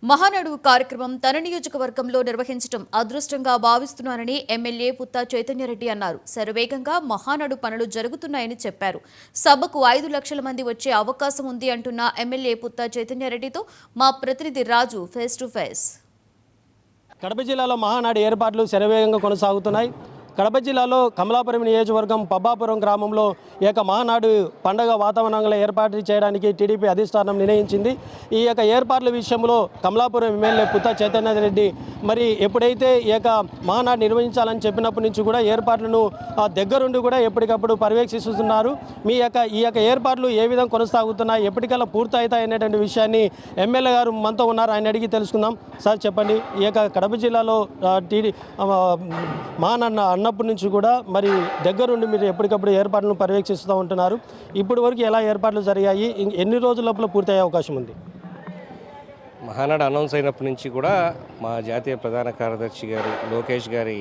మహానాడు కార్యక్రమం తన నియోజకవర్గంలో నిర్వహించడం అదృష్టంగా భావిస్తున్నానని ఎమ్మెల్యే పుత్తా చైతన్యరెడ్డి అన్నారు. శరవేగంగా మహానాడు పనులు జరుగుతున్నాయని చెప్పారు. సభకు 5 లక్షల మంది వచ్చే అవకాశం ఉంది అంటున్న ఎమ్మెల్యే పుత్తా చైతన్యరెడ్డితో మా ప్రతినిధి రాజు ఫేస్ టు ఫేస్. కడప జిల్లాలో మహానాడు ఏర్పాట్లు శరవేగంగా కొనసాగుతున్నాయి. కడప జిల్లాలో కమలాపురం నియోజకవర్గం పబ్బాపురం గ్రామంలో మహానాడు పండగ వాతావరణంలో ఏర్పాటు చేయడానికి టీడీపీ అధిష్టానం నిర్ణయించింది. ఈ ఏర్పాట్ల విషయంలో కమలాపురం ఎమ్మెల్యే పుత్తా చైతన్యరెడ్డి మరి ఎప్పుడైతే మహానాడు నిర్వహించాలని చెప్పినప్పటి నుంచి కూడా ఏర్పాట్లను దగ్గరుండి కూడా ఎప్పటికప్పుడు పర్యవేక్షిస్తున్నారు. ఈ ఏర్పాట్లు ఏ విధంగా కొనసాగుతున్నాయి, ఎప్పటికల్లా పూర్తి అవుతాయి అనేటువంటి విషయాన్ని ఎమ్మెల్యే గారు మనతో ఉన్నారు, ఆయన అడిగి తెలుసుకుందాం. సార్ చెప్పండి, కడప జిల్లాలో మహానాడు అన్నప్పటి నుంచి కూడా మరి దగ్గరుండి మీరు ఎప్పటికప్పుడు ఏర్పాట్లను పర్యవేక్షిస్తూ ఉంటున్నారు. ఇప్పటి వరకు ఎలా ఏర్పాట్లు జరిగాయి, ఎన్ని రోజుల లోపల పూర్తయ్యే అవకాశం ఉంది? మహానాడు అనౌన్స్ అయినప్పటి నుంచి కూడా మా జాతీయ ప్రధాన కార్యదర్శి గారు లోకేష్ గారి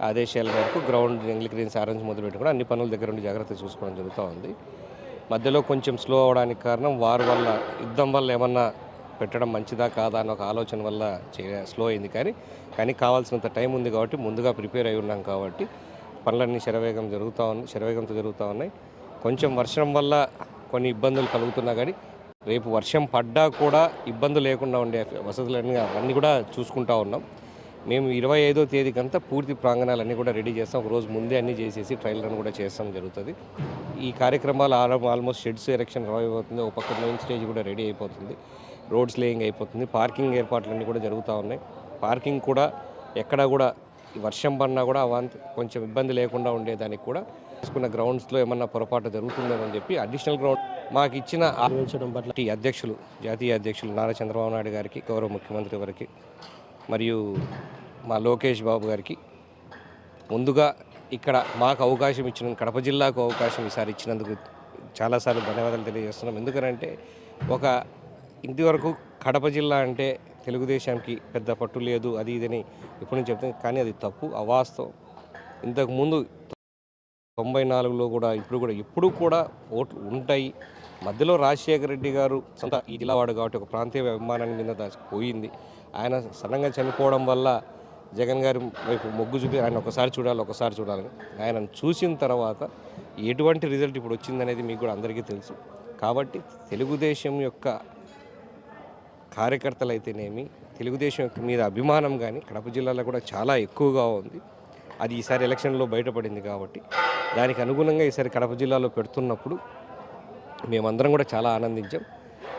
ఆదేశాల మేరకు గ్రౌండ్ ఎంగ్లిక్రీన్స్ ఆరెంజ్ మొదలుపెట్టి కూడా అన్ని పనుల దగ్గర ఉండి జాగ్రత్త చూసుకోవడం జరుగుతూ ఉంది. మధ్యలో కొంచెం స్లో అవడానికి కారణం వారి వల్ల యుద్ధం వల్ల ఏమన్నా పెట్టడం మంచిదా కాదా అన్న ఒక ఆలోచన వల్ల స్లో అయింది. కానీ కావాల్సినంత టైం ఉంది కాబట్టి ముందుగా ప్రిపేర్ అయి ఉన్నాం కాబట్టి పనులన్నీ శరవేగంతో జరుగుతూ ఉన్నాయి. కొంచెం వర్షం వల్ల కొన్ని ఇబ్బందులు కలుగుతున్నా కానీ రేపు వర్షం పడ్డా కూడా ఇబ్బందులు లేకుండా ఉండే వసతులన్నీ అన్నీ కూడా చూసుకుంటూ ఉన్నాం. మేము 25వ తేదీకంతా పూర్తి ప్రాంగణాలన్నీ కూడా రెడీ చేస్తాం. ఒక రోజు ముందే అన్నీ చేసేసి ట్రయల్ రన్ కూడా చేస్తాం జరుగుతుంది. ఈ కార్యక్రమాలు ఆల్మోస్ట్ షెడ్స్ ఎరెక్షన్ అయిపోతుంది. ఒక పక్క మెయిన్ స్టేజ్ కూడా రెడీ అయిపోతుంది, రోడ్స్ లేయింగ్ అయిపోతుంది, పార్కింగ్ ఏర్పాట్లన్నీ కూడా జరుగుతూ ఉన్నాయి. పార్కింగ్ కూడా ఎక్కడ కూడా వర్షం పడినా కూడా కొంచెం ఇబ్బంది లేకుండా ఉండేదానికి కూడా తీసుకున్న గ్రౌండ్స్లో ఏమన్నా పొరపాటు జరుగుతుందని చెప్పి అడిషనల్ గ్రౌండ్ మాకు ఇచ్చిన అధ్యక్షులు జాతీయ అధ్యక్షులు నారా చంద్రబాబు నాయుడు గారికి, గౌరవ ముఖ్యమంత్రి గారికి మరియు మా లోకేష్ బాబు గారికి ముందుగా ఇక్కడ మాకు అవకాశం ఇచ్చిన కడప జిల్లాకు అవకాశం ఈసారి ఇచ్చినందుకు చాలాసార్లు ధన్యవాదాలు తెలియజేస్తున్నాం. ఎందుకంటే ఇంతవరకు కడప జిల్లా అంటే తెలుగుదేశానికి పెద్ద పట్టు లేదు, అది ఇదని ఎప్పుడు నుంచి చెప్తాను, కానీ అది తప్పు, అవాస్తవం. ఇంతకుముందు 94లో కూడా ఇప్పుడు కూడా ఓట్లు ఉంటాయి. మధ్యలో రాజశేఖర రెడ్డి గారు సొంత ఈ జిల్లావాడు కాబట్టి ఒక ప్రాంతీయ అభిమానాన్ని మీద పోయింది. ఆయన సడన్గా చనిపోవడం వల్ల జగన్ గారి వైపు మొగ్గు చూపి ఆయన ఒకసారి చూడాలని ఆయనను చూసిన తర్వాత ఎటువంటి రిజల్ట్ ఇప్పుడు వచ్చిందనేది మీకు కూడా అందరికీ తెలుసు. కాబట్టి తెలుగుదేశం యొక్క కార్యకర్తలు అయితేనేమి, తెలుగుదేశం మీద అభిమానం కానీ కడప జిల్లాలో కూడా చాలా ఎక్కువగా ఉంది. అది ఈసారి ఎలక్షన్లో బయటపడింది కాబట్టి దానికి అనుగుణంగా ఈసారి కడప జిల్లాలో పెడుతున్నప్పుడు మేమందరం కూడా చాలా ఆనందించాం.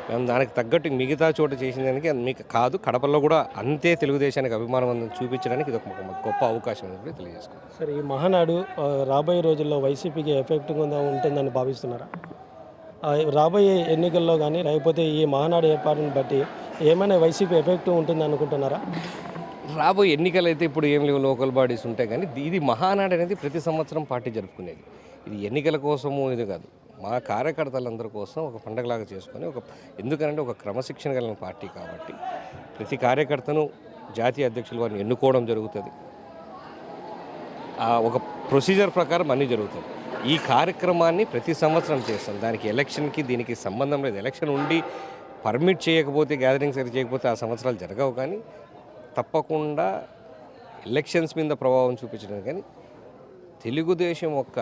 మేము దానికి తగ్గట్టు మిగతా చోట చేసిన దానికి మీకు కాదు, కడపలో కూడా అంతే తెలుగుదేశానికి అభిమానం చూపించడానికి ఇది ఒక గొప్ప అవకాశం అని కూడా తెలియజేసుకున్నాం. సరే, ఈ మహానాడు రాబోయే రోజుల్లో వైసీపీకి ఎఫెక్ట్గా ఉంటుందని భావిస్తున్నారా? రాబోయే ఎన్నికల్లో కానీ లేకపోతే ఈ మహానాడు ఏర్పాటును బట్టి ఏమైనా వైసీపీ ఎఫెక్ట్ ఉంటుంది అనుకుంటున్నారా? రాబోయే ఎన్నికలు అయితే ఇప్పుడు ఏం లేవు, లోకల్ బాడీస్ ఉంటాయి. కానీ ఇది మహానాడు అనేది ప్రతి సంవత్సరం పార్టీ జరుపుకునేది. ఇది ఎన్నికల కోసము ఇది కాదు, మా కార్యకర్తలందరి కోసం ఒక పండగలాగా చేసుకొని ఎందుకంటే ఒక క్రమశిక్షణ కలిగిన పార్టీ కాబట్టి ప్రతి కార్యకర్తను జాతీయ అధ్యక్షులు వారిని ఎన్నుకోవడం జరుగుతుంది. ఒక ప్రొసీజర్ ప్రకారం అన్నీ జరుగుతుంది. ఈ కార్యక్రమాన్ని ప్రతి సంవత్సరం చేస్తాం. దానికి ఎలక్షన్కి దీనికి సంబంధం లేదు. ఎలక్షన్ ఉండి పర్మిట్ చేయకపోతే, గ్యాదరింగ్స్ అది చేయకపోతే ఆ సంవత్సరాలు జరగవు. కానీ తప్పకుండా ఎలక్షన్స్ మీద ప్రభావం చూపించడం కానీ తెలుగుదేశం యొక్క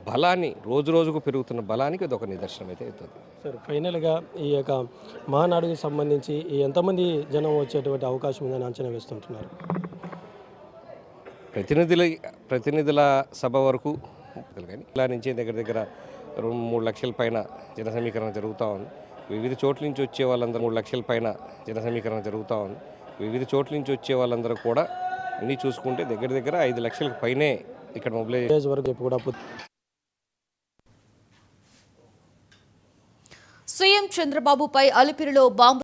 బలాన్ని రోజుకు పెరుగుతున్న బలానికి అది ఒక నిదర్శనం అయితే అవుతుంది. సార్, ఫైనల్గా ఈ మహానాడుకు సంబంధించి ఎంతమంది జనం వచ్చేటువంటి అవకాశం ఉందని అంచనా వేస్తుంటున్నారు? ప్రతినిధుల సభ వరకు కానీ ఇలా నుంచి దగ్గర 2-3 లక్షల పైన జన సమీకరణ జరుగుతూ ఉంది. వివిధ చోట్ల నుంచి వచ్చే వాళ్ళందరూ 3 లక్షల పైన జన సమీకరణ జరుగుతూ ఉంది. వివిధ చోట్ల నుంచి వచ్చే వాళ్ళందరూ కూడా అన్నీ చూసుకుంటే దగ్గర 5 లక్షలకు పైనే ఇక్కడ మొబిలైజ్ వరకు కూడా. సీఎం చంద్రబాబుపై అలిపిరిలో బాంబు